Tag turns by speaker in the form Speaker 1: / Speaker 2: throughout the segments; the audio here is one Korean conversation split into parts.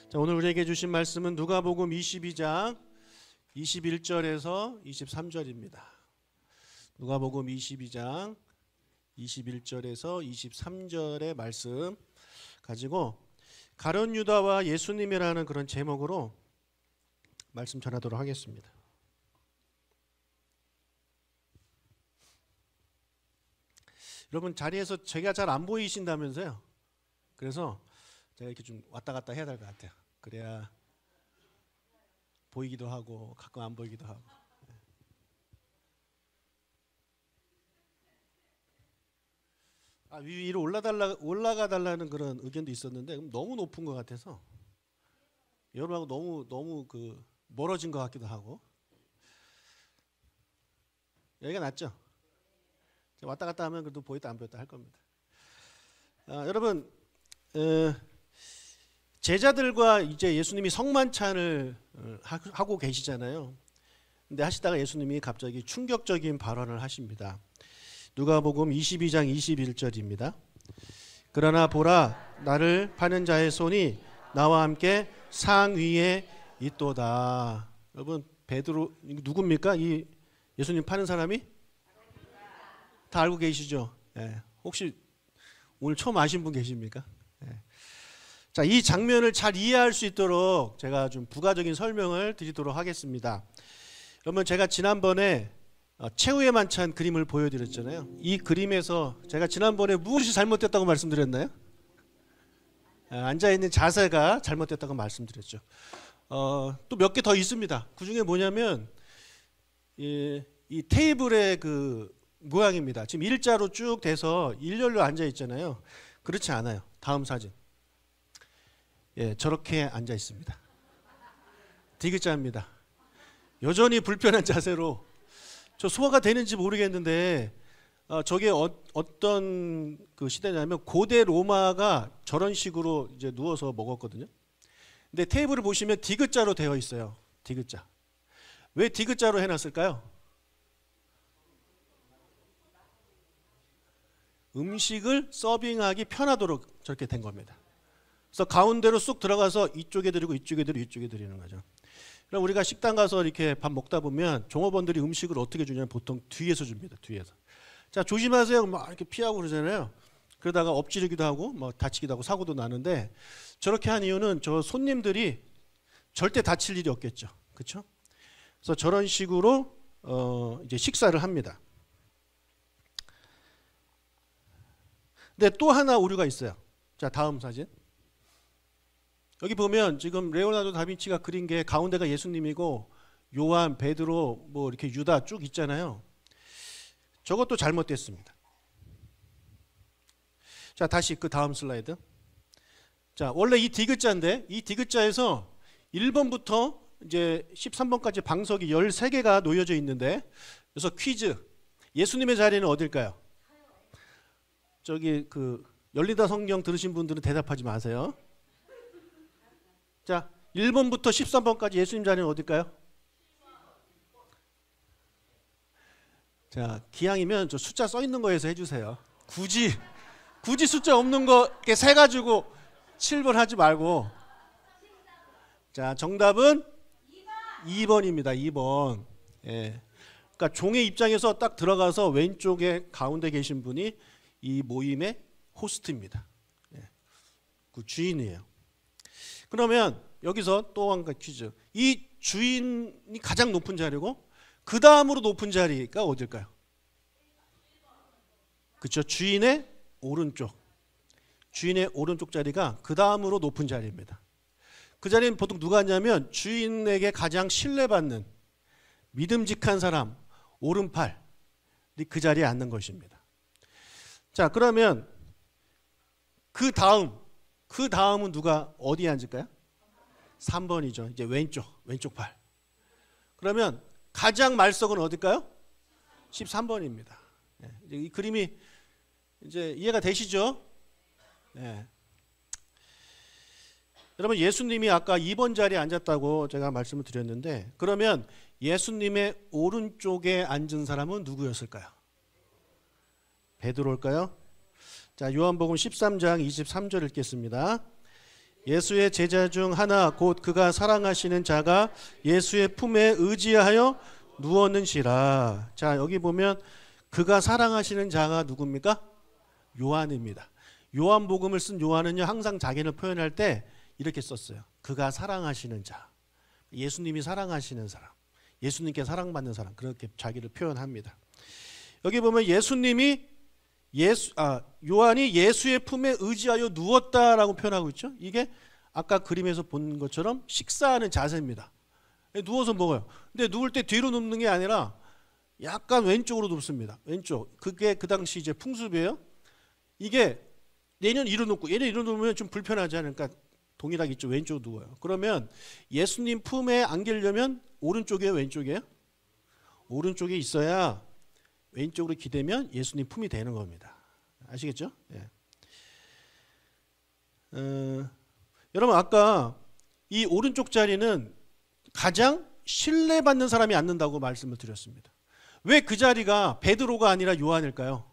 Speaker 1: 자, 오늘 우리에게 주신 말씀은 누가복음 22장 21절에서 23절입니다. 누가복음 22장 21절에서 23절의 말씀 가지고 가룟 유다와 예수님이라는 그런 제목으로 말씀 전하도록 하겠습니다. 여러분 자리에서 제가 잘 안 보이신다면서요? 그래서 제가 이렇게 좀 왔다 갔다 해야 될 것 같아요. 그래야 보이기도 하고 가끔 안 보이기도 하고. 위로 올라가 달라는 그런 의견도 있었는데 너무 높은 것 같아서 여러분하고 너무 멀어진 것 같기도 하고. 여기가 낫죠? 왔다 갔다 하면 그래도 보였다 안 보였다 할 겁니다. 여러분 제자들과 이제 예수님이 성만찬을 하고 계시잖아요. 근데 하시다가 예수님이 갑자기 충격적인 발언을 하십니다. 누가복음 22장 21절입니다. 그러나 보라, 나를 파는 자의 손이 나와 함께 상 위에 있도다. 여러분 베드로 누굽니까? 이 예수님 파는 사람이 다 알고 계시죠? 네. 혹시 오늘 처음 아신 분 계십니까? 네. 자, 이 장면을 잘 이해할 수 있도록 제가 좀 부가적인 설명을 드리도록 하겠습니다. 여러분 제가 지난번에 최후의 만찬 그림을 보여드렸잖아요. 이 그림에서 제가 지난번에 무엇이 잘못됐다고 말씀드렸나요? 앉아있는 자세가 잘못됐다고 말씀드렸죠. 또 몇 개 더 있습니다. 그 중에 뭐냐면 이 테이블의 그 모양입니다. 지금 일자로 쭉 돼서 일렬로 앉아있잖아요. 그렇지 않아요. 다음 사진. 저렇게 앉아 있습니다. 디귿자입니다. 여전히 불편한 자세로. 저 소화가 되는지 모르겠는데 저게 어떤 그 시대냐면 고대 로마가 저런 식으로 이제 누워서 먹었거든요. 근데 테이블을 보시면 디귿자로 되어 있어요. 디귿자. 왜 디귿자로 해놨을까요? 음식을 서빙하기 편하도록 저렇게 된 겁니다. 그래서 가운데로 쑥 들어가서 이쪽에 드리고 이쪽에 드리고 이쪽에 드리는 거죠. 그럼 우리가 식당 가서 이렇게 밥 먹다 보면 종업원들이 음식을 어떻게 주냐면 보통 뒤에서 줍니다. 뒤에서. 자, 조심하세요. 막 이렇게 피하고 그러잖아요. 그러다가 엎지르기도 하고 뭐 다치기도 하고 사고도 나는데 저렇게 한 이유는 저 손님들이 절대 다칠 일이 없겠죠. 그렇죠? 그래서 저런 식으로 이제 식사를 합니다. 근데 또 하나 오류가 있어요. 자, 다음 사진. 여기 보면 지금 레오나르도 다빈치가 그린 게 가운데가 예수님이고 요한, 베드로, 뭐 이렇게 유다 쭉 있잖아요. 저것도 잘못됐습니다. 자, 다시 그 다음 슬라이드. 자, 원래 이 디귿자인데 이 디귿자에서 1번부터 이제 13번까지 방석이 13개가 놓여져 있는데 그래서 퀴즈. 예수님의 자리는 어딜까요? 저기 그 열리다 성경 들으신 분들은 대답하지 마세요. 자, 1번부터 13번까지 예수님 자리는 어딜까요? 자, 기왕이면 저 숫자 써 있는 거에서 해주세요. 굳이 숫자 없는 거 이렇게 세 가지고 7번 하지 말고. 자, 정답은 2번입니다. 2번. 예. 그러니까 종의 입장에서 딱 들어가서 왼쪽에 가운데 계신 분이 이 모임의 호스트입니다. 예. 그 주인이에요. 그러면 여기서 또 한 가지 퀴즈. 이 주인이 가장 높은 자리고 그 다음으로 높은 자리가 어딜까요? 그렇죠. 주인의 오른쪽. 주인의 오른쪽 자리가 그 다음으로 높은 자리입니다. 그 자리는 보통 누가 앉냐면 주인에게 가장 신뢰받는 믿음직한 사람 오른팔이 그 자리에 앉는 것입니다. 자, 그러면 그 다음은 누가 어디에 앉을까요? 3번이죠. 이제 왼쪽 팔. 그러면 가장 말석은 어딜까요? 13번입니다. 이제 이 그림이 이제 이해가 되시죠? 네. 여러분 예수님이 아까 2번 자리에 앉았다고 제가 말씀을 드렸는데 그러면 예수님의 오른쪽에 앉은 사람은 누구였을까요? 베드로일까요? 자, 요한복음 13장 23절 읽겠습니다. 예수의 제자 중 하나 곧 그가 사랑하시는 자가 예수의 품에 의지하여 누웠는지라. 자, 여기 보면 그가 사랑하시는 자가 누굽니까? 요한입니다. 요한복음을 쓴 요한은요, 항상 자기를 표현할 때 이렇게 썼어요. 그가 사랑하시는 자. 예수님이 사랑하시는 사람, 예수님께 사랑받는 사람, 그렇게 자기를 표현합니다. 여기 보면 요한이 예수의 품에 의지하여 누웠다라고 표현하고 있죠. 이게 아까 그림에서 본 것처럼 식사하는 자세입니다. 누워서 먹어요. 근데 누울 때 뒤로 눕는 게 아니라 약간 왼쪽으로 눕습니다. 왼쪽. 그게 그 당시 이제 풍습이에요. 이게 얘는 이로 눕고 얘는 이로 눕으면 좀 불편하지 않을까? 동일하게 있죠. 왼쪽으로 누워요. 그러면 예수님 품에 안기려면 오른쪽이에요, 왼쪽이에요? 오른쪽에 있어야 왼쪽으로 기대면 예수님 품이 되는 겁니다. 아시겠죠? 예. 여러분, 아까 이 오른쪽 자리는 가장 신뢰받는 사람이 앉는다고 말씀을 드렸습니다. 왜 그 자리가 베드로가 아니라 요한일까요?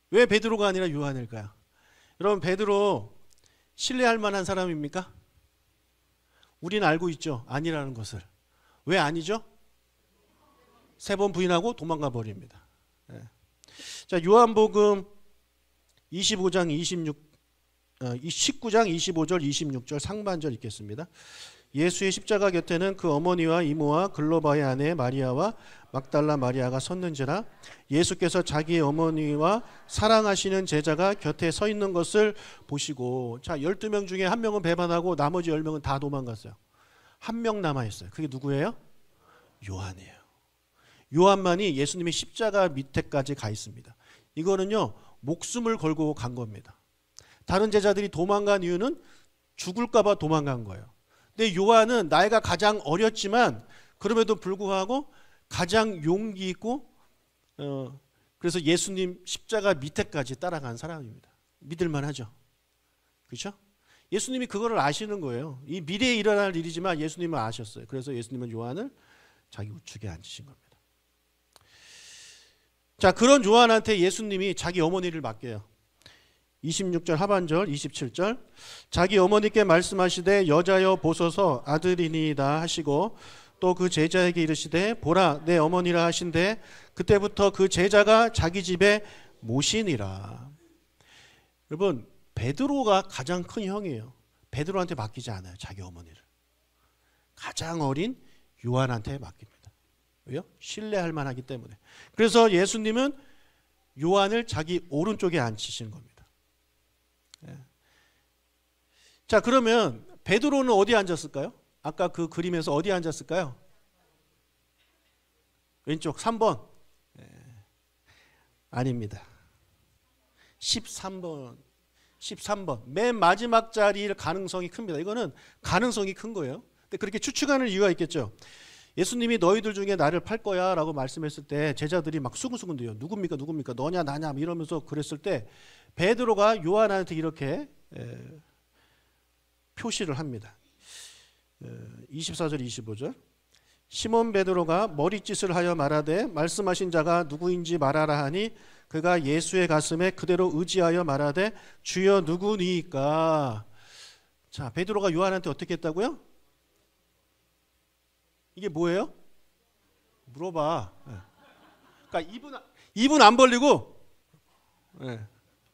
Speaker 1: 왜 베드로가 아니라 요한일까요? 여러분, 베드로 신뢰할 만한 사람입니까? 우리는 알고 있죠. 아니라는 것을. 왜 아니죠? 3번 부인하고 도망가 버립니다. 예. 자, 요한복음 19장 25절 26절 상반절 읽겠습니다. 예수의 십자가 곁에는 그 어머니와 이모와 글로바의 아내 마리아와 막달라 마리아가 섰는지라. 예수께서 자기의 어머니와 사랑하시는 제자가 곁에 서 있는 것을 보시고. 자, 12명 중에 1명은 배반하고 나머지 10명은 다 도망갔어요. 1명 남아있어요. 그게 누구예요? 요한이에요. 요한만이 예수님의 십자가 밑에까지 가 있습니다. 이거는요, 목숨을 걸고 간 겁니다. 다른 제자들이 도망간 이유는 죽을까 봐 도망간 거예요. 근데 요한은 나이가 가장 어렸지만 그럼에도 불구하고 가장 용기 있고 그래서 예수님 십자가 밑에까지 따라간 사람입니다. 믿을만 하죠. 그렇죠? 예수님이 그거를 아시는 거예요. 이 미래에 일어날 일이지만 예수님은 아셨어요. 그래서 예수님은 요한을 자기 우측에 앉으신 겁니다. 자, 그런 요한한테 예수님이 자기 어머니를 맡겨요. 26절 하반절 27절. 자기 어머니께 말씀하시되 여자여 보소서 아들이니이다 하시고 또 그 제자에게 이르시되 보라 내 어머니라 하신대 그때부터 그 제자가 자기 집에 모시니라. 여러분, 베드로가 가장 큰 형이에요. 베드로한테 맡기지 않아요. 자기 어머니를. 가장 어린 요한한테 맡깁니다. 왜요? 신뢰할 만하기 때문에. 그래서 예수님은 요한을 자기 오른쪽에 앉히신 겁니다. 예. 자, 그러면 베드로는 어디에 앉았을까요? 아까 그 그림에서 어디에 앉았을까요? 왼쪽 3번. 예. 아닙니다. 13번. 맨 마지막 자리일 가능성이 큽니다. 이거는 가능성이 큰 거예요. 근데 그렇게 추측하는 이유가 있겠죠. 예수님이 너희들 중에 나를 팔 거야 라고 말씀했을 때 제자들이 막 수근수근대요. 누굽니까 너냐 나냐 이러면서 그랬을 때 베드로가 요한한테 이렇게 표시를 합니다. 24절 25절. 시몬 베드로가 머리짓을 하여 말하되 말씀하신 자가 누구인지 말하라 하니 그가 예수의 가슴에 그대로 의지하여 말하되 주여 누구니까. 자, 베드로가 요한한테 어떻게 했다고요? 이게 뭐예요? 물어봐. 그러니까 입은 안 벌리고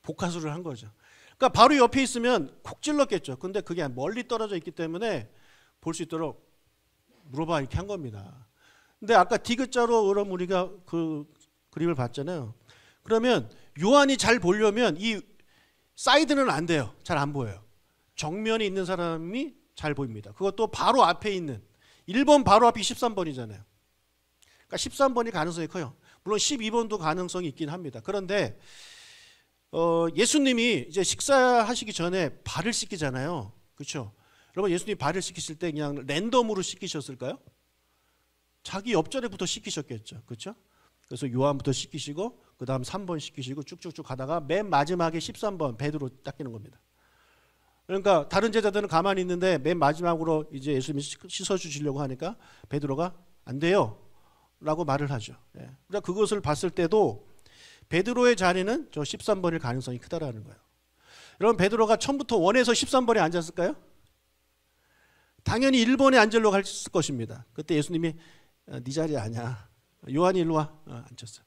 Speaker 1: 복화술을 한 거죠. 그러니까 바로 옆에 있으면 콕 찔렀겠죠. 근데 그게 멀리 떨어져 있기 때문에 볼 수 있도록 물어봐 이렇게 한 겁니다. 근데 아까 디귿자로 그럼 우리가 그 그림을 봤잖아요. 그러면 요한이 잘 보려면 이 사이드는 안 돼요. 잘 안 보여요. 정면에 있는 사람이 잘 보입니다. 그것도 바로 앞에 있는 1번 바로 앞이 13번이잖아요. 그러니까 13번이 가능성이 커요. 물론 12번도 가능성이 있긴 합니다. 그런데 예수님이 이제 식사하시기 전에 발을 씻기잖아요. 그렇죠? 여러분, 예수님이 발을 씻기실 때 그냥 랜덤으로 씻기셨을까요? 자기 옆자리부터 씻기셨겠죠. 그렇죠? 그래서 요한부터 씻기시고 그 다음 3번 씻기시고 쭉쭉쭉 가다가 맨 마지막에 13번 베드로 닦이는 겁니다. 그러니까 다른 제자들은 가만히 있는데 맨 마지막으로 이제 예수님이 씻어주시려고 하니까 베드로가 안 돼요 라고 말을 하죠. 그러니까 그것을 봤을 때도 베드로의 자리는 저 13번일 가능성이 크다라는 거예요. 여러분 베드로가 처음부터 1에서 13번에 앉았을까요? 당연히 1번에 앉으려고 했을 것입니다. 그때 예수님이 네 자리 아니야. 요한이 일로 와. 앉았어요.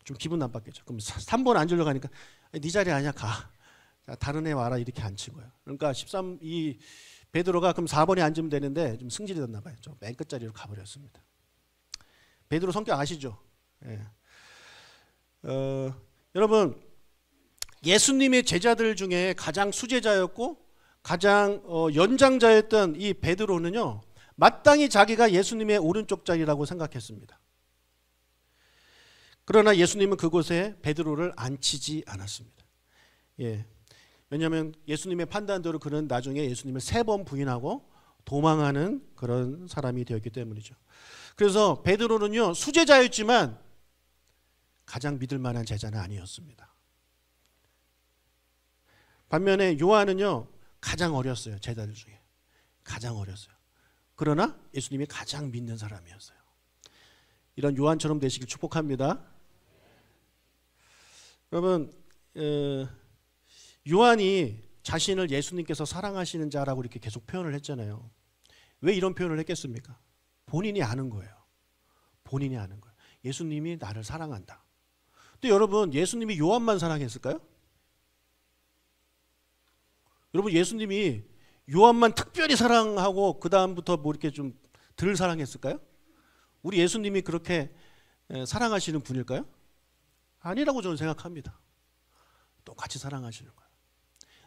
Speaker 1: 좀 기분 나빴겠죠. 그럼 3번 앉으려고 하니까 네 자리 아니야. 가. 자, 다른 애 와라. 이렇게 앉힌 거예요. 그러니까 이 베드로가 그럼 4번에 앉으면 되는데 좀 승질이 났나 봐요. 좀 맨 끝자리로 가버렸습니다. 베드로 성격 아시죠? 예. 여러분 예수님의 제자들 중에 가장 수제자였고 가장 연장자였던 이 베드로는요, 마땅히 자기가 예수님의 오른쪽 자리라고 생각했습니다. 그러나 예수님은 그곳에 베드로를 앉히지 않았습니다. 예. 왜냐하면 예수님의 판단대로 그는 나중에 예수님을 3번 부인하고 도망하는 그런 사람이 되었기 때문이죠. 그래서 베드로는요, 수제자였지만 가장 믿을 만한 제자는 아니었습니다. 반면에 요한은요, 가장 어렸어요. 제자들 중에 가장 어렸어요. 그러나 예수님이 가장 믿는 사람이었어요. 이런 요한처럼 되시길 축복합니다. 여러분, 요한이 자신을 예수님께서 사랑하시는 자라고 이렇게 계속 표현을 했잖아요. 왜 이런 표현을 했겠습니까? 본인이 아는 거예요. 본인이 아는 거예요. 예수님이 나를 사랑한다. 근데 여러분, 예수님이 요한만 사랑했을까요? 여러분, 예수님이 요한만 특별히 사랑하고 그 다음부터 뭐 이렇게 좀 덜 사랑했을까요? 우리 예수님이 그렇게 사랑하시는 분일까요? 아니라고 저는 생각합니다. 똑같이 사랑하시는 거예요.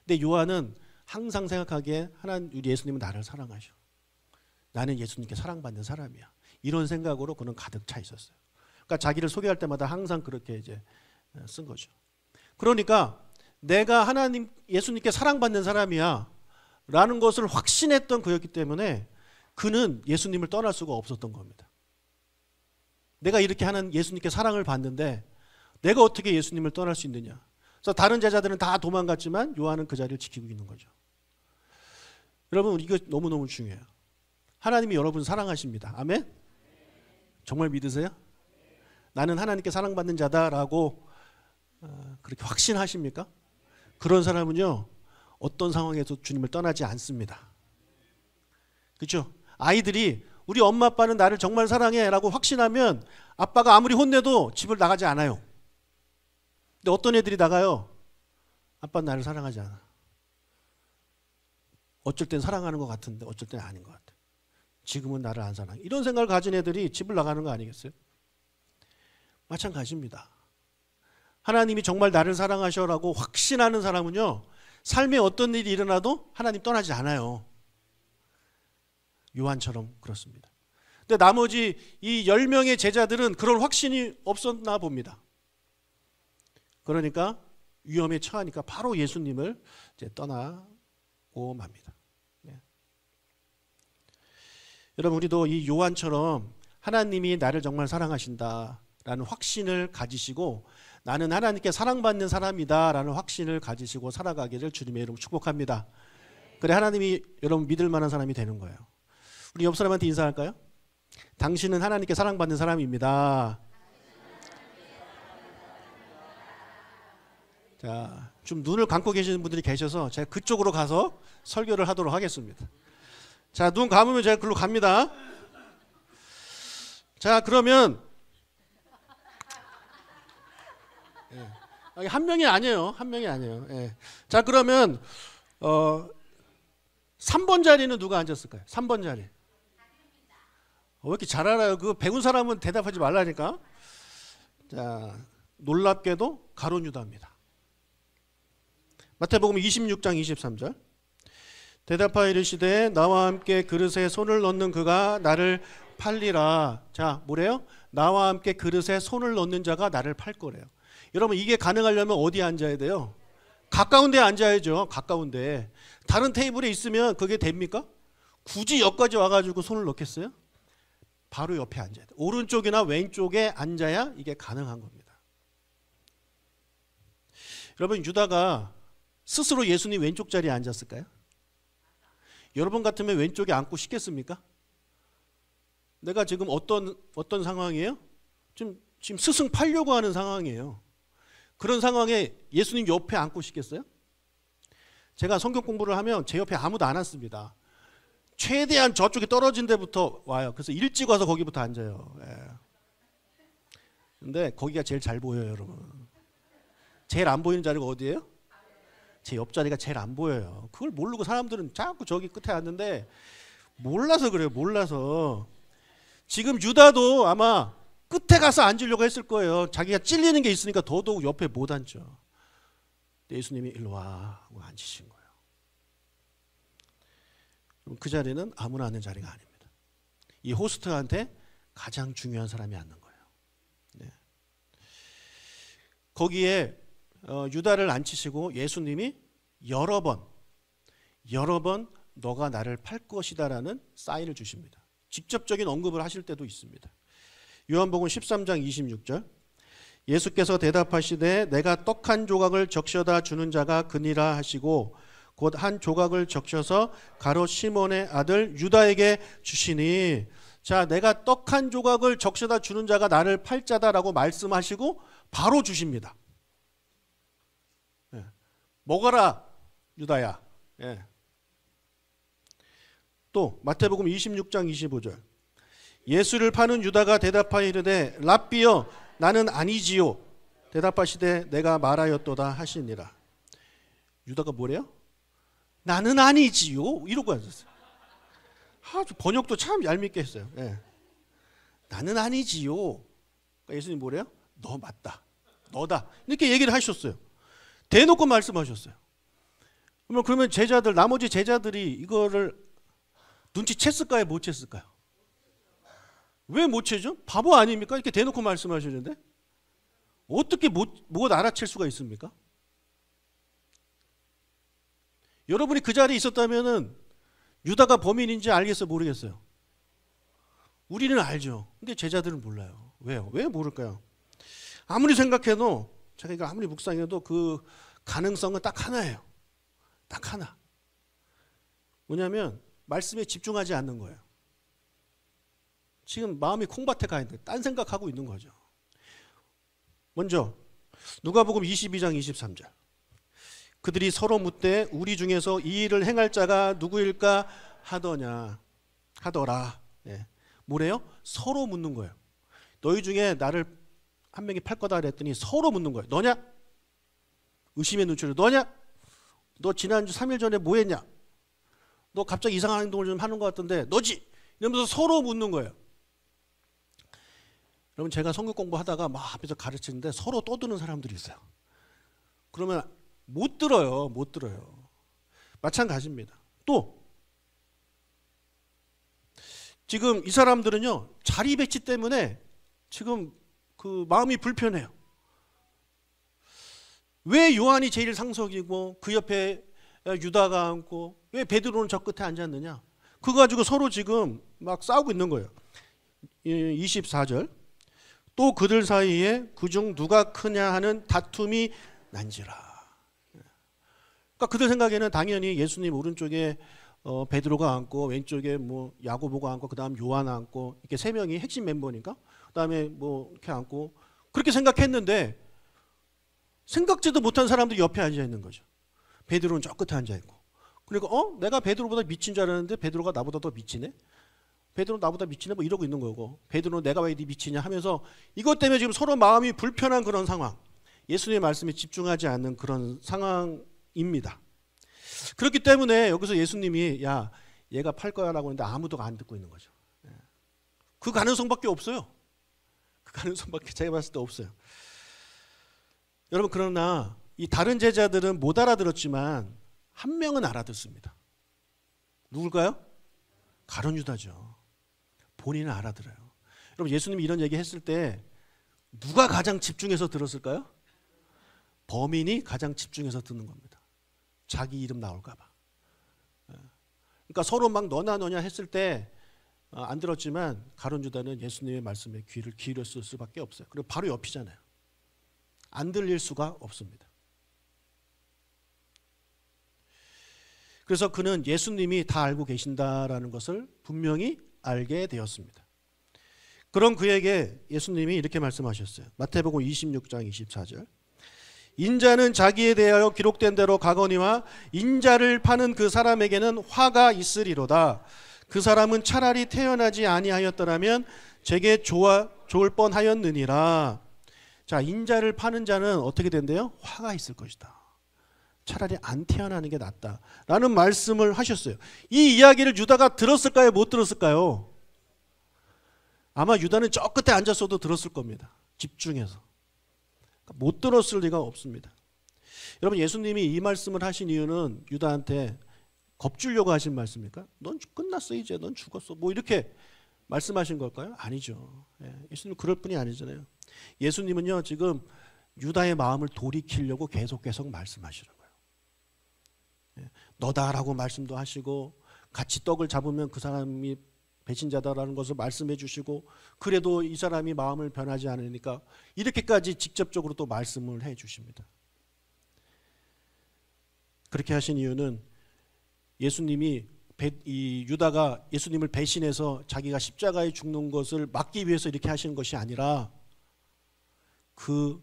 Speaker 1: 근데 요한은 항상 생각하기에 우리 예수님은 나를 사랑하셔. 나는 예수님께 사랑받는 사람이야. 이런 생각으로 그는 가득 차 있었어요. 그러니까 자기를 소개할 때마다 항상 그렇게 이제 쓴 거죠. 그러니까 내가 예수님께 사랑받는 사람이야 라는 것을 확신했던 그였기 때문에 그는 예수님을 떠날 수가 없었던 겁니다. 내가 이렇게 예수님께 사랑을 받는데 내가 어떻게 예수님을 떠날 수 있느냐. 그래서 다른 제자들은 다 도망갔지만 요한은 그 자리를 지키고 있는 거죠. 여러분, 이거 너무너무 중요해요. 하나님이 여러분 사랑하십니다. 아멘? 정말 믿으세요? 나는 하나님께 사랑받는 자다라고 그렇게 확신하십니까? 그런 사람은요, 어떤 상황에서 주님을 떠나지 않습니다. 그렇죠? 아이들이 우리 엄마 아빠는 나를 정말 사랑해 라고 확신하면 아빠가 아무리 혼내도 집을 나가지 않아요. 근데 어떤 애들이 나가요? 아빠는 나를 사랑하지 않아. 어쩔 땐 사랑하는 것 같은데 어쩔 땐 아닌 것 같아. 지금은 나를 안 사랑해. 이런 생각을 가진 애들이 집을 나가는 거 아니겠어요? 마찬가지입니다. 하나님이 정말 나를 사랑하셔라고 확신하는 사람은요, 삶에 어떤 일이 일어나도 하나님 떠나지 않아요. 요한처럼 그렇습니다. 근데 나머지 이 10명의 제자들은 그런 확신이 없었나 봅니다. 그러니까 위험에 처하니까 바로 예수님을 이제 떠나고 맙니다. 네. 여러분, 우리도 이 요한처럼 하나님이 나를 정말 사랑하신다라는 확신을 가지시고 나는 하나님께 사랑받는 사람이다라는 확신을 가지시고 살아가기를 주님의 이름으로 축복합니다. 그래 하나님이 여러분 믿을 만한 사람이 되는 거예요. 우리 옆 사람한테 인사할까요? 당신은 하나님께 사랑받는 사람입니다. 자, 좀 눈을 감고 계시는 분들이 계셔서 제가 그쪽으로 가서 설교를 하도록 하겠습니다. 자, 눈 감으면 제가 글로 갑니다. 자, 그러면 한 명이 아니에요. 한 명이 아니에요. 예. 자, 그러면 3번 자리는 누가 앉았을까요? 3번 자리. 왜 이렇게 잘 알아요? 그 배운 사람은 대답하지 말라니까. 자, 놀랍게도 가룟 유다입니다. 마태복음 26장 23절. 대답하여 이르시되 나와 함께 그릇에 손을 넣는 그가 나를 팔리라. 자, 뭐래요? 나와 함께 그릇에 손을 넣는 자가 나를 팔 거래요. 여러분, 이게 가능하려면 어디에 앉아야 돼요? 가까운 데에 앉아야죠. 가까운 데. 다른 테이블에 있으면 그게 됩니까? 굳이 여기까지 와가지고 손을 넣겠어요? 바로 옆에 앉아야 돼요. 오른쪽이나 왼쪽에 앉아야 이게 가능한 겁니다. 여러분, 유다가 스스로 예수님 왼쪽 자리에 앉았을까요? 여러분 같으면 왼쪽에 앉고 싶겠습니까? 내가 지금 어떤 상황이에요? 지금 스승 팔려고 하는 상황이에요. 그런 상황에 예수님 옆에 앉고 싶겠어요? 제가 성경 공부를 하면 제 옆에 아무도 안 앉습니다. 최대한 저쪽에 떨어진 데부터 와요. 그래서 일찍 와서 거기부터 앉아요. 예. 근데 거기가 제일 잘 보여요, 여러분. 제일 안 보이는 자리가 어디예요? 제 옆자리가 제일 안 보여요. 그걸 모르고 사람들은 자꾸 저기 끝에 앉는데 몰라서 그래요. 몰라서. 지금 유다도 아마 끝에 가서 앉으려고 했을 거예요. 자기가 찔리는 게 있으니까 더더욱 옆에 못 앉죠. 예수님이 일로 와 하고 앉으신 거예요. 그 자리는 아무나 앉는 자리가 아닙니다. 이 호스트한테 가장 중요한 사람이 앉는 거예요. 네. 거기에 유다를 앉히시고 예수님이 여러 번 너가 나를 팔 것이다라는 사인을 주십니다. 직접적인 언급을 하실 때도 있습니다. 요한복음 13장 26절 예수께서 대답하시되 내가 떡 한 조각을 적셔다 주는 자가 그니라 하시고 곧 한 조각을 적셔서 가롯 시몬의 아들 유다에게 주시니 자 내가 떡 한 조각을 적셔다 주는 자가 나를 팔 자다라고 말씀하시고 바로 주십니다. 예. 먹어라 유다야. 예. 또 마태복음 26장 25절 예수를 파는 유다가 대답하여 이르되 랍비여 나는 아니지요. 대답하시되 내가 말하였도다 하시니라. 유다가 뭐래요? 나는 아니지요. 이러고 앉았어요. 아주 번역도 참 얄밉게 했어요. 예. 나는 아니지요. 그러니까 예수님 뭐래요? 너 맞다. 너다. 이렇게 얘기를 하셨어요. 대놓고 말씀하셨어요. 그러면 제자들 나머지 제자들이 이거를 눈치챘을까요? 못 챘을까요? 왜 못 채죠? 바보 아닙니까? 이렇게 대놓고 말씀하시는데 어떻게 못 알아챌 수가 있습니까? 여러분이 그 자리에 있었다면은 유다가 범인인지 알겠어요? 모르겠어요? 우리는 알죠. 근데 제자들은 몰라요. 왜요? 왜 모를까요? 아무리 생각해도 제가 이거 아무리 묵상해도 그 가능성은 딱 하나예요. 딱 하나. 뭐냐면 말씀에 집중하지 않는 거예요. 지금 마음이 콩밭에 가 있는데 딴 생각하고 있는 거죠. 먼저 누가복음 22장 23절 그들이 서로 묻되 우리 중에서 이 일을 행할 자가 누구일까 하더라. 네. 뭐래요? 서로 묻는 거예요. 너희 중에 나를 한 명이 팔 거다 그랬더니 서로 묻는 거예요. 너냐? 의심의 눈초리 너냐? 너 지난주 3일 전에 뭐 했냐? 너 갑자기 이상한 행동을 좀 하는 것 같던데 너지? 이러면서 서로 묻는 거예요. 여러분 제가 성경 공부하다가 막 앞에서 가르치는데 서로 떠드는 사람들이 있어요. 그러면 못 들어요. 못 들어요. 마찬가지입니다. 또 지금 이 사람들은요. 자리 배치 때문에 지금 그 마음이 불편해요. 왜 요한이 제일 상석이고 그 옆에 유다가 앉고 왜 베드로는 저 끝에 앉았느냐? 그거 가지고 서로 지금 막 싸우고 있는 거예요. 24절 또 그들 사이에 그중 누가 크냐 하는 다툼이 난지라. 그러니까 그들 생각에는 당연히 예수님 오른쪽에 베드로가 앉고 왼쪽에 뭐 야고보가 앉고 그다음 요한 앉고 이렇게 세 명이 핵심 멤버니까 그다음에 뭐 이렇게 앉고 그렇게 생각했는데 생각지도 못한 사람들이 옆에 앉아 있는 거죠. 베드로는 저 끝에 앉아 있고. 그러니까 내가 베드로보다 미친 줄 알았는데 베드로가 나보다 더 미치네. 베드로 나보다 미치네 뭐 이러고 있는 거고 베드로 내가 왜 네 미치냐 하면서 이것 때문에 지금 서로 마음이 불편한 그런 상황. 예수님의 말씀에 집중하지 않는 그런 상황입니다. 그렇기 때문에 여기서 예수님이 야 얘가 팔 거야라고 하는데 아무도 안 듣고 있는 거죠. 그 가능성밖에 없어요. 그 가능성밖에 제가 봤을 때 없어요. 여러분 그러나 이 다른 제자들은 못 알아들었지만 한 명은 알아듣습니다. 누굴까요? 가룟 유다죠. 본인은 알아들어요. 여러분 예수님이 이런 얘기 했을 때 누가 가장 집중해서 들었을까요? 범인이 가장 집중해서 듣는 겁니다. 자기 이름 나올까 봐. 그러니까 서로 막 너냐 했을 때 안 들었지만 가룟 유다는 예수님의 말씀에 귀를 기울였을 수밖에 없어요. 그리고 바로 옆이잖아요. 안 들릴 수가 없습니다. 그래서 그는 예수님이 다 알고 계신다라는 것을 분명히 알게 되었습니다. 그런 그에게 예수님이 이렇게 말씀하셨어요. 마태복음 26장 24절 인자는 자기에 대하여 기록된 대로 가거니와 인자를 파는 그 사람에게는 화가 있으리로다. 그 사람은 차라리 태어나지 아니하였더라면 제게 좋을 뻔하였느니라. 자, 인자를 파는 자는 어떻게 된대요? 화가 있을 것이다. 차라리 안 태어나는 게 낫다 라는 말씀을 하셨어요. 이 이야기를 유다가 들었을까요? 못 들었을까요? 아마 유다는 저 끝에 앉았어도 들었을 겁니다. 집중해서. 못 들었을 리가 없습니다. 여러분, 예수님이 이 말씀을 하신 이유는 유다한테 겁주려고 하신 말씀입니까? 넌 끝났어, 이제 넌 죽었어, 뭐 이렇게 말씀하신 걸까요? 아니죠. 예수님 그럴 뿐이 아니잖아요. 예수님은요, 지금 유다의 마음을 돌이키려고 계속 말씀하시는 거예요. 너다라고 말씀도 하시고, 같이 떡을 잡으면 그 사람이 배신자다라는 것을 말씀해 주시고, 그래도 이 사람이 마음을 변하지 않으니까 이렇게까지 직접적으로 또 말씀을 해 주십니다. 그렇게 하신 이유는 예수님이 이 유다가 예수님을 배신해서 자기가 십자가에 죽는 것을 막기 위해서 이렇게 하시는 것이 아니라 그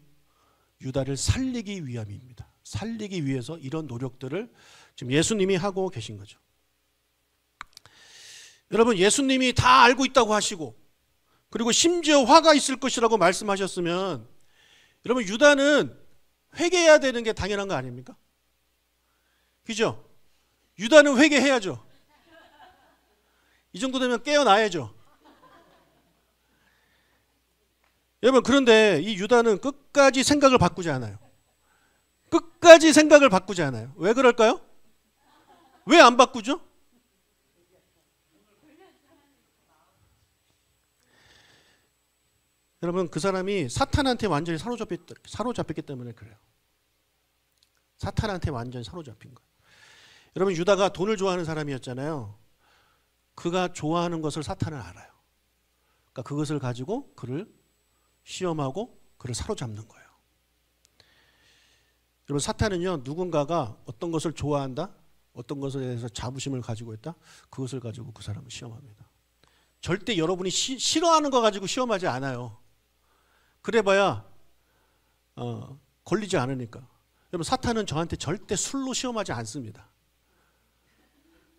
Speaker 1: 유다를 살리기 위함입니다. 살리기 위해서 이런 노력들을 지금 예수님이 하고 계신 거죠. 여러분, 예수님이 다 알고 있다고 하시고, 그리고 심지어 화가 있을 것이라고 말씀하셨으면, 여러분, 유다는 회개해야 되는 게 당연한 거 아닙니까? 그죠? 유다는 회개해야죠. 이 정도 되면 깨어나야죠. 여러분, 그런데 이 유다는 끝까지 생각을 바꾸지 않아요. 끝까지 생각을 바꾸지 않아요. 왜 그럴까요? 왜 안 바꾸죠? 여러분, 그 사람이 사탄한테 완전히 사로잡혔기 때문에 그래요. 사탄한테 완전히 사로잡힌 거예요. 여러분, 유다가 돈을 좋아하는 사람이었잖아요. 그가 좋아하는 것을 사탄은 알아요. 그러니까 그것을 가지고 그를 시험하고 그를 사로잡는 거예요. 여러분, 사탄은요, 누군가가 어떤 것을 좋아한다, 어떤 것에 대해서 자부심을 가지고 있다, 그것을 가지고 그 사람을 시험합니다. 절대 여러분이 싫어하는 거 가지고 시험하지 않아요. 그래봐야 걸리지 않으니까. 여러분, 사탄은 저한테 절대 술로 시험하지 않습니다.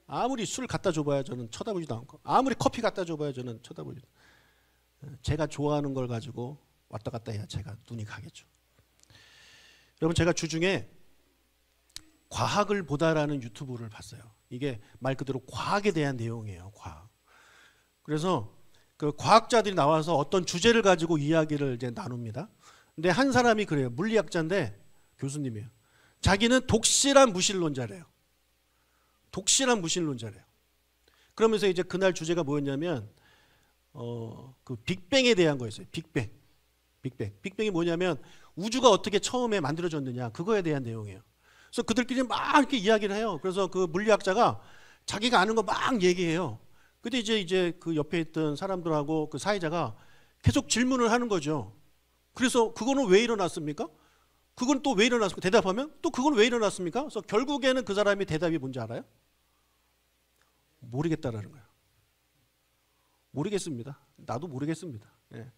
Speaker 1: 아무리 술 갖다 줘봐야 저는 쳐다보지도 않고, 아무리 커피 갖다 줘봐야 저는 쳐다보지도 않고, 제가 좋아하는 걸 가지고 왔다 갔다 해야 제가 눈이 가겠죠. 여러분, 제가 주중에 과학을 보다라는 유튜브를 봤어요. 이게 말 그대로 과학에 대한 내용이에요. 과학. 그래서 그 과학자들이 나와서 어떤 주제를 가지고 이야기를 이제 나눕니다. 근데 한 사람이 그래요. 물리학자인데 교수님이에요. 자기는 독실한 무신론자래요. 독실한 무신론자래요. 그러면서 이제 그날 주제가 뭐였냐면 그 빅뱅에 대한 거였어요. 빅뱅이 뭐냐면 우주가 어떻게 처음에 만들어졌느냐, 그거에 대한 내용이에요. 그래서 그들끼리 막 이렇게 이야기를 해요. 그래서 그 물리학자가 자기가 아는 거 막 얘기해요. 근데 이제 그 옆에 있던 사람들하고 그 사회자가 계속 질문을 하는 거죠. 그래서 그거는 왜 일어났습니까? 그건 또 왜 일어났습니까? 대답하면 또 그건 왜 일어났습니까? 그래서 결국에는 그 사람이 대답이 뭔지 알아요? 모르겠다라는 거예요. 모르겠습니다. 나도 모르겠습니다. 예.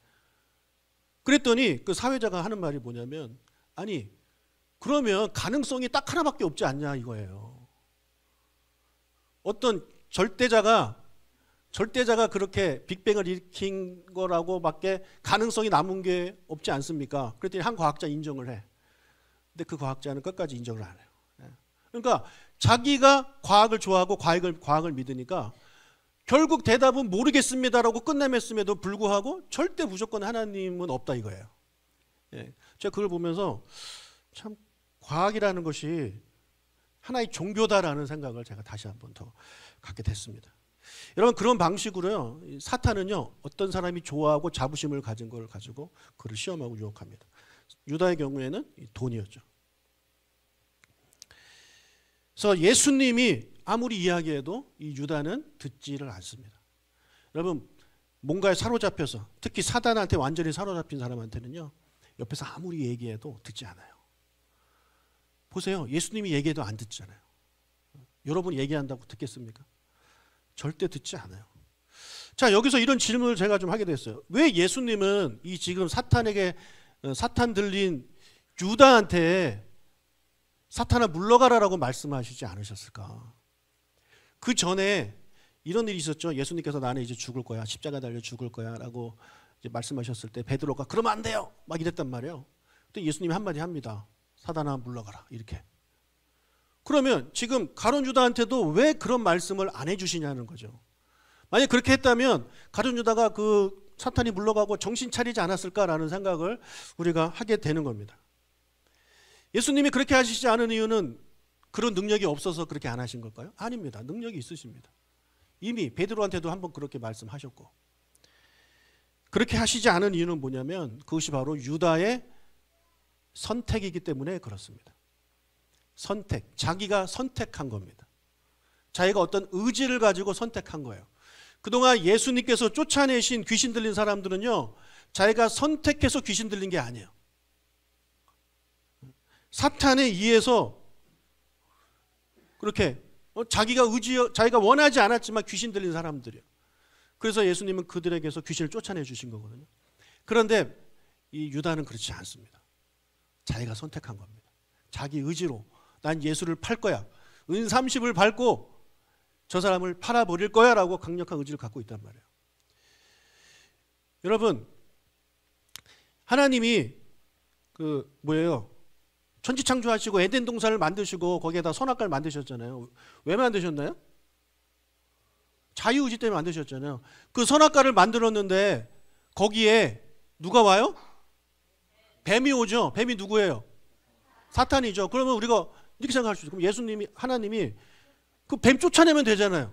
Speaker 1: 그랬더니 그 사회자가 하는 말이 뭐냐면, 아니 그러면 가능성이 딱 하나밖에 없지 않냐 이거예요. 어떤 절대자가 그렇게 빅뱅을 일으킨 거라고 밖에 가능성이 남은 게 없지 않습니까? 그랬더니 한 과학자 인정을 해. 근데 그 과학자는 끝까지 인정을 안 해요. 그러니까 자기가 과학을 좋아하고 과학을 믿으니까 결국 대답은 모르겠습니다라고 끝내mes음에도 불구하고 절대 무조건 하나님은 없다 이거예요. 제가 그걸 보면서 참 과학이라는 것이 하나의 종교다라는 생각을 제가 다시 한번 더 갖게 됐습니다. 여러분, 그런 방식으로요, 사탄은요, 어떤 사람이 좋아하고 자부심을 가진 걸 가지고 그를 시험하고 유혹합니다. 유다의 경우에는 돈이었죠. 그래서 예수님이 아무리 이야기해도 이 유다는 듣지를 않습니다. 여러분, 뭔가에 사로잡혀서, 특히 사단한테 완전히 사로잡힌 사람한테는요, 옆에서 아무리 얘기해도 듣지 않아요. 보세요. 예수님이 얘기해도 안 듣잖아요. 여러분 얘기한다고 듣겠습니까? 절대 듣지 않아요. 자, 여기서 이런 질문을 제가 좀 하게 됐어요. 왜 예수님은 이 지금 사탄 들린 유다한테 사탄아 물러가라라고 말씀하시지 않으셨을까? 그 전에 이런 일이 있었죠. 예수님께서 나는 이제 죽을 거야, 십자가 달려 죽을 거야라고 이제 말씀하셨을 때 베드로가 그러면 안 돼요 막 이랬단 말이에요. 근데 예수님이 한마디 합니다. 사탄아 물러가라 이렇게. 그러면 지금 가룟 유다한테도 왜 그런 말씀을 안 해주시냐는 거죠. 만약 그렇게 했다면 가룟 유다가 그 사탄이 물러가고 정신 차리지 않았을까라는 생각을 우리가 하게 되는 겁니다. 예수님이 그렇게 하시지 않은 이유는 그런 능력이 없어서 그렇게 안 하신 걸까요? 아닙니다. 능력이 있으십니다. 이미 베드로한테도 한번 그렇게 말씀하셨고, 그렇게 하시지 않은 이유는 뭐냐면 그것이 바로 유다의 선택이기 때문에 그렇습니다. 선택, 자기가 선택한 겁니다. 자기가 어떤 의지를 가지고 선택한 거예요. 그동안 예수님께서 쫓아내신 귀신 들린 사람들은요, 자기가 선택해서 귀신 들린 게 아니에요. 사탄에 의해서 그렇게 자기가 원하지 않았지만 귀신 들린 사람들이에요. 그래서 예수님은 그들에게서 귀신을 쫓아내 주신 거거든요. 그런데 이 유다는 그렇지 않습니다. 자기가 선택한 겁니다. 자기 의지로 난 예수를 팔 거야, 은 30을 밟고 저 사람을 팔아버릴 거야 라고 강력한 의지를 갖고 있단 말이에요. 여러분, 하나님이 천지창조하시고 에덴 동산을 만드시고 거기에다 선악과를 만드셨잖아요. 왜 만드셨나요? 자유의지 때문에 만드셨잖아요. 그 선악과를 만들었는데 거기에 누가 와요? 뱀이 오죠. 뱀이 누구예요? 사탄이죠. 그러면 우리가 이렇게 생각할 수 있어요. 그럼 하나님이 그 뱀 쫓아내면 되잖아요.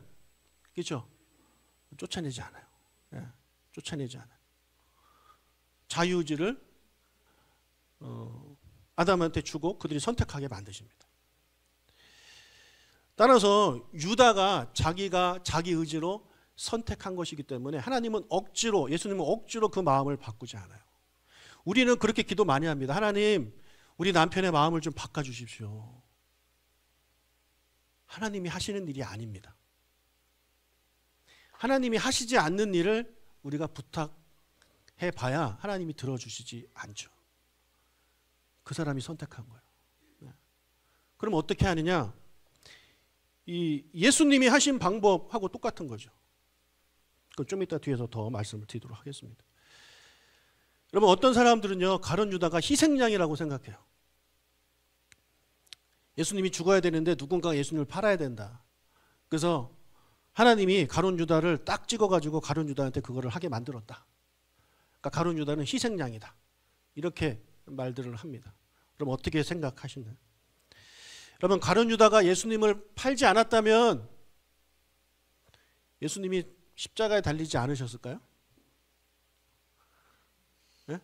Speaker 1: 그렇죠? 쫓아내지 않아요. 쫓아내지 않아요. 자유의지를 아담한테 주고 그들이 선택하게 만드십니다. 따라서 유다가 자기가 자기 의지로 선택한 것이기 때문에 예수님은 억지로 그 마음을 바꾸지 않아요. 우리는 그렇게 기도 많이 합니다. 하나님, 우리 남편의 마음을 좀 바꿔주십시오. 하나님이 하시는 일이 아닙니다. 하나님이 하시지 않는 일을 우리가 부탁해 봐야 하나님이 들어주시지 않죠. 그 사람이 선택한 거예요. 그럼 어떻게 하느냐? 이 예수님이 하신 방법하고 똑같은 거죠. 그건 좀 이따 뒤에서 더 말씀을 드리도록 하겠습니다. 여러분, 어떤 사람들은요, 가룟 유다가 희생양이라고 생각해요. 예수님이 죽어야 되는데 누군가가 예수님을 팔아야 된다. 그래서 하나님이 가룟 유다를 딱 찍어가지고 가룟 유다한테 그거를 하게 만들었다. 그러니까 가룟 유다는 희생양이다. 이렇게 말들을 합니다. 그럼 어떻게 생각하시나요? 여러분, 가룟 유다가 예수님을 팔지 않았다면 예수님이 십자가에 달리지 않으셨을까요? 네?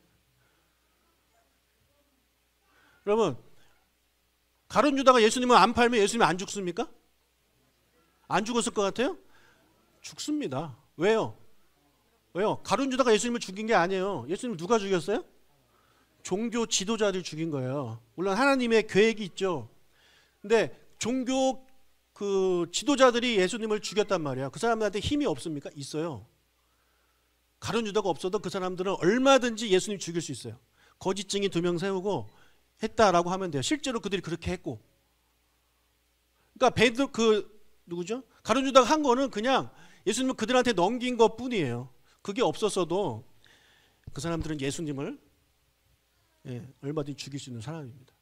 Speaker 1: 여러분, 가룟 유다가 예수님을 안 팔면 예수님이 안 죽습니까? 안 죽었을 것 같아요? 죽습니다. 왜요? 가룟 유다가 예수님을 죽인 게 아니에요. 예수님을 누가 죽였어요? 종교 지도자들이 죽인 거예요. 물론 하나님의 계획이 있죠. 근데 종교 지도자들이 예수님을 죽였단 말이에요. 그 사람들한테 힘이 없습니까? 있어요. 가룟 유다가 없어도 그 사람들은 얼마든지 예수님 죽일 수 있어요. 거짓 증인 2명 세우고 했다라고 하면 돼요. 실제로 그들이 그렇게 했고. 그러니까 누구죠? 가룟 유다가 한 거는 그냥 예수님을 그들한테 넘긴 것 뿐이에요. 그게 없었어도 그 사람들은 예수님을 얼마든지 죽일 수 있는 사람입니다.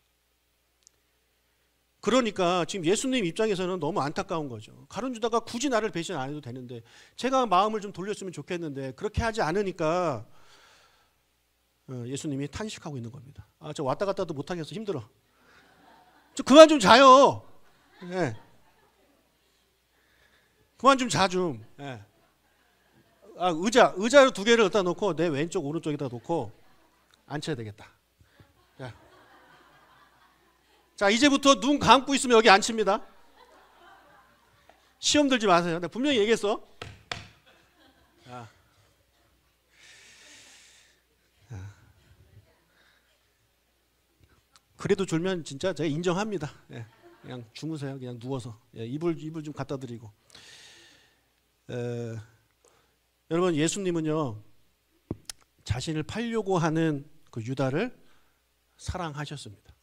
Speaker 1: 그러니까 지금 예수님 입장에서는 너무 안타까운 거죠. 가룟 유다가 굳이 나를 배신 안 해도 되는데, 제가 마음을 좀 돌렸으면 좋겠는데 그렇게 하지 않으니까 예수님이 탄식하고 있는 겁니다. 저 왔다 갔다도 못하겠어, 힘들어. 저 그만 좀 자요. 그만 좀 자 좀. 의자를 2개를 갖다 놓고 내 왼쪽 오른쪽에다 놓고 앉혀야 되겠다. 자, 이제부터 눈 감고 있으면 여기 앉힙니다. 시험 들지 마세요. 내가 분명히 얘기했어. 그래도 졸면 진짜 제가 인정합니다. 그냥 주무세요. 그냥 누워서. 이불 좀 갖다 드리고. 여러분, 예수님은요, 자신을 팔려고 하는 그 유다를 사랑하셨습니다.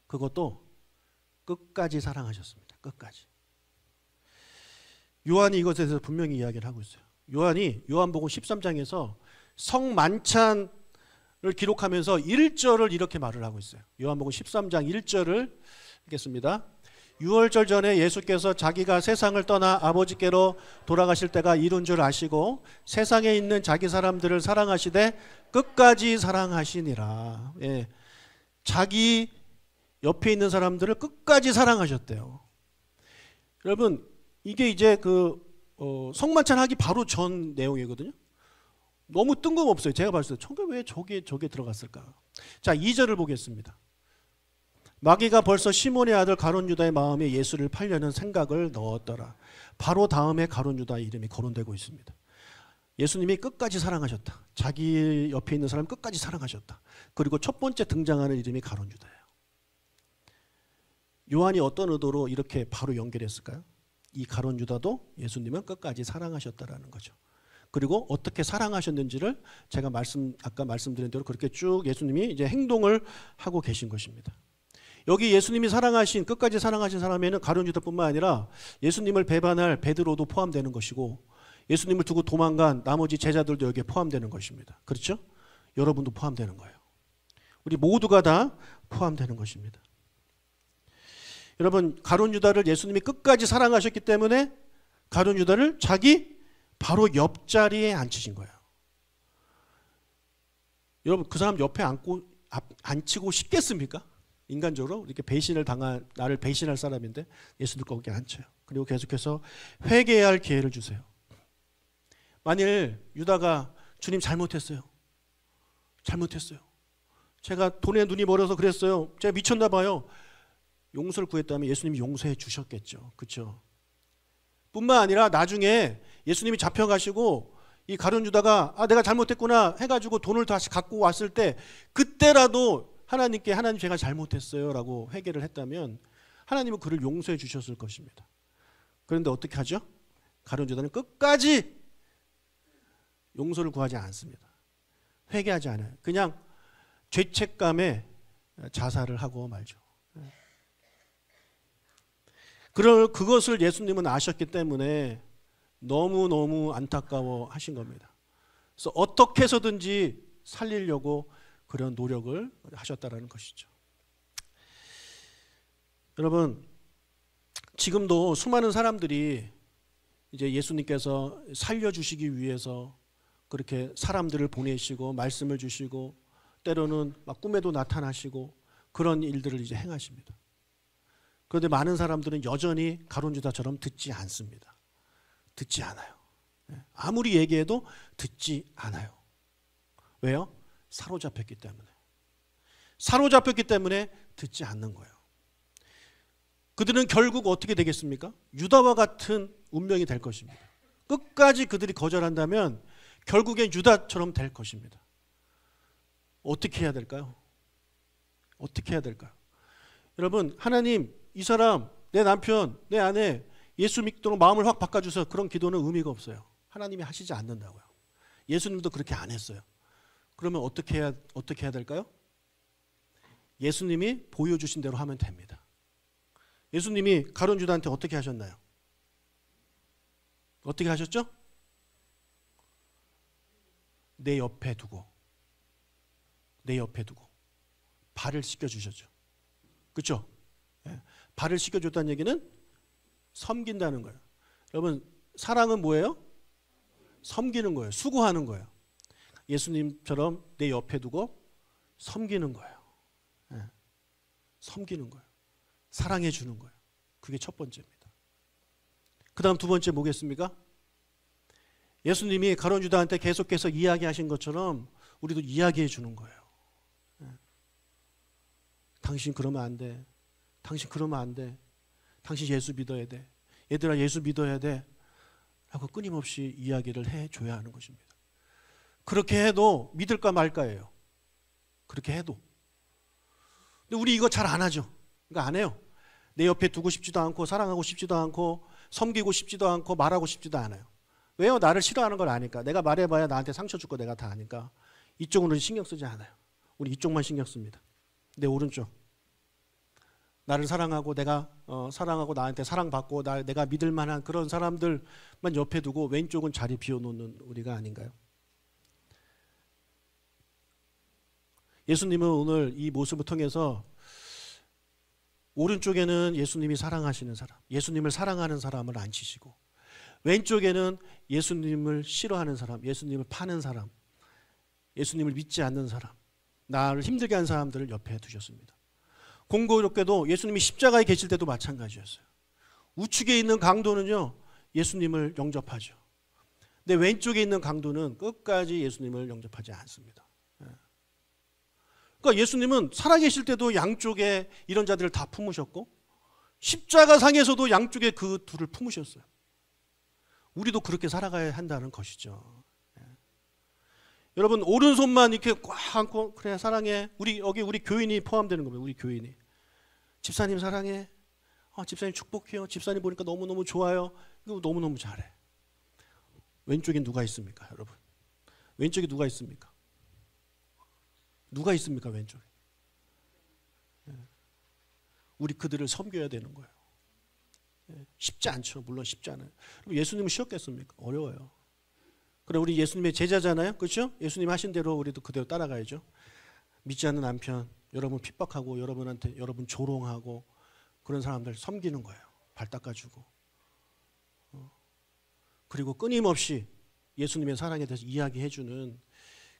Speaker 1: 그것도 끝까지 사랑하셨습니다. 끝까지. 요한이 이것에 대해서 분명히 이야기를 하고 있어요. 요한이 요한복음 13장에서 성만찬을 기록하면서 1절을 이렇게 말을 하고 있어요. 요한복음 13장 1절을 읽겠습니다. 유월절 전에 예수께서 자기가 세상을 떠나 아버지께로 돌아가실 때가 이룬 줄 아시고 세상에 있는 자기 사람들을 사랑하시되 끝까지 사랑하시니라. 예. 자기 옆에 있는 사람들을 끝까지 사랑하셨대요. 여러분, 이게 이제 성만찬 하기 바로 전 내용이거든요. 너무 뜬금없어요. 제가 봤을 때 왜 저게 들어갔을까? 자, 2절을 보겠습니다. 마귀가 벌써 시몬의 아들 가룟 유다의 마음에 예수를 팔려는 생각을 넣었더라. 바로 다음에 가룟 유다의 이름이 거론되고 있습니다. 예수님이 끝까지 사랑하셨다. 자기 옆에 있는 사람 끝까지 사랑하셨다. 그리고 첫 번째 등장하는 이름이 가룟 유다예요. 요한이 어떤 의도로 이렇게 바로 연결했을까요? 이 가룟 유다도 예수님은 끝까지 사랑하셨다라는 거죠. 그리고 어떻게 사랑하셨는지를 제가 아까 말씀드린 대로 그렇게 쭉 예수님이 이제 행동을 하고 계신 것입니다. 여기 예수님이 끝까지 사랑하신 사람에는 가룟 유다뿐만 아니라 예수님을 배반할 베드로도 포함되는 것이고 예수님을 두고 도망간 나머지 제자들도 여기에 포함되는 것입니다. 그렇죠? 여러분도 포함되는 거예요. 우리 모두가 다 포함되는 것입니다. 여러분, 가룟 유다를 예수님이 끝까지 사랑하셨기 때문에 가룟 유다를 자기 바로 옆자리에 앉히신 거예요. 여러분, 그 사람 옆에 앉히고 싶겠습니까? 인간적으로 이렇게 나를 배신할 사람인데 예수님 거기에 앉혀요. 그리고 계속해서 회개해야 할 기회를 주세요. 만일 유다가 주님 잘못했어요. 제가 돈에 눈이 멀어서 그랬어요. 제가 미쳤나 봐요. 용서를 구했다면 예수님이 용서해 주셨겠죠. 그렇죠? 뿐만 아니라 나중에 예수님이 잡혀가시고 이 가룟 유다가 내가 잘못했구나 해가지고 돈을 다시 갖고 왔을 때 그때라도 하나님께 하나님 제가 잘못했어요 라고 회개를 했다면 하나님은 그를 용서해 주셨을 것입니다. 그런데 어떻게 하죠? 가룟 유다는 끝까지 용서를 구하지 않습니다. 회개하지 않아요. 그냥 죄책감에 자살을 하고 말죠. 그것을 예수님은 아셨기 때문에 너무너무 안타까워 하신 겁니다. 그래서 어떻게 해서든지 살리려고 그런 노력을 하셨다라는 것이죠. 여러분, 지금도 수많은 사람들이 이제 예수님께서 살려주시기 위해서 그렇게 사람들을 보내시고 말씀을 주시고 때로는 막 꿈에도 나타나시고 그런 일들을 이제 행하십니다. 그런데 많은 사람들은 여전히 가룟 유다처럼 듣지 않습니다. 듣지 않아요. 아무리 얘기해도 듣지 않아요. 왜요? 사로잡혔기 때문에 듣지 않는 거예요. 그들은 결국 어떻게 되겠습니까? 유다와 같은 운명이 될 것입니다. 끝까지 그들이 거절한다면 결국엔 유다처럼 될 것입니다. 어떻게 해야 될까요? 여러분, 하나님, 이 사람, 내 남편, 내 아내 예수 믿도록 마음을 확 바꿔주세요. 그런 기도는 의미가 없어요. 하나님이 하시지 않는다고요. 예수님도 그렇게 안 했어요. 그러면 어떻게 해야 될까요? 예수님이 보여주신 대로 하면 됩니다. 예수님이 가룟 유다한테 어떻게 하셨나요? 어떻게 하셨죠? 내 옆에 두고 발을 씻겨주셨죠. 그렇죠? 발을 씻겨줬다는 얘기는 섬긴다는 거예요. 여러분, 사랑은 뭐예요? 섬기는 거예요. 수고하는 거예요. 예수님처럼 내 옆에 두고 섬기는 거예요. 섬기는 거예요. 사랑해 주는 거예요. 그게 첫 번째입니다. 그 다음 두 번째 뭐겠습니까? 예수님이 가룟 유다한테 계속해서 이야기하신 것처럼 우리도 이야기해 주는 거예요. 당신 그러면 안 돼. 당신 그러면 안 돼. 당신 예수 믿어야 돼. 얘들아 예수 믿어야 돼. 라고 끊임없이 이야기를 해줘야 하는 것입니다. 그렇게 해도 믿을까 말까예요. 그렇게 해도. 근데 우리 이거 잘 안 하죠. 그러니까 안 해요. 내 옆에 두고 싶지도 않고 사랑하고 싶지도 않고 섬기고 싶지도 않고 말하고 싶지도 않아요. 왜요? 나를 싫어하는 걸 아니까. 내가 말해봐야 나한테 상처 줄 거 내가 다 아니까. 이쪽으로는 신경 쓰지 않아요. 우리 이쪽만 신경 씁니다. 내 오른쪽. 나를 사랑하고 내가 사랑하고 나한테 사랑받고 내가 믿을 만한 그런 사람들만 옆에 두고 왼쪽은 자리 비워놓는 우리가 아닌가요? 예수님은 오늘 이 모습을 통해서 오른쪽에는 예수님이 사랑하시는 사람, 예수님을 사랑하는 사람을 앉히시고, 왼쪽에는 예수님을 싫어하는 사람, 예수님을 파는 사람, 예수님을 믿지 않는 사람, 나를 힘들게 한 사람들을 옆에 두셨습니다. 공교롭게도 예수님이 십자가에 계실 때도 마찬가지였어요. 우측에 있는 강도는요, 예수님을 영접하죠. 근데 왼쪽에 있는 강도는 끝까지 예수님을 영접하지 않습니다. 그러니까 예수님은 살아계실 때도 양쪽에 이런 자들을 다 품으셨고, 십자가 상에서도 양쪽에 그 둘을 품으셨어요. 우리도 그렇게 살아가야 한다는 것이죠. 여러분, 오른손만 이렇게 꽉 안고 그래 사랑해. 여기 우리 교인이 포함되는 겁니다. 우리 교인이. 집사님 사랑해. 집사님 축복해요. 집사님 보니까 너무너무 좋아요. 이거 너무너무 잘해. 왼쪽에 누가 있습니까, 여러분? 왼쪽에 누가 있습니까? 누가 있습니까, 왼쪽에? 우리 그들을 섬겨야 되는 거예요. 쉽지 않죠. 물론 쉽지 않아요. 예수님은 쉬웠겠습니까? 어려워요. 그래, 우리 예수님의 제자잖아요. 그렇죠? 예수님 하신 대로 우리도 그대로 따라가야죠. 믿지 않는 남편, 여러분 핍박하고 여러분한테 여러분 조롱하고 그런 사람들 섬기는 거예요. 발 닦아주고. 그리고 끊임없이 예수님의 사랑에 대해서 이야기해주는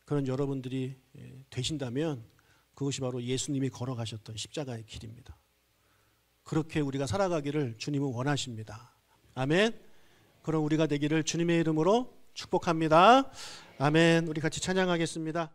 Speaker 1: 그런 여러분들이 되신다면 그것이 바로 예수님이 걸어가셨던 십자가의 길입니다. 그렇게 우리가 살아가기를 주님은 원하십니다. 아멘. 그럼 우리가 되기를 주님의 이름으로 축복합니다. 아멘. 우리 같이 찬양하겠습니다.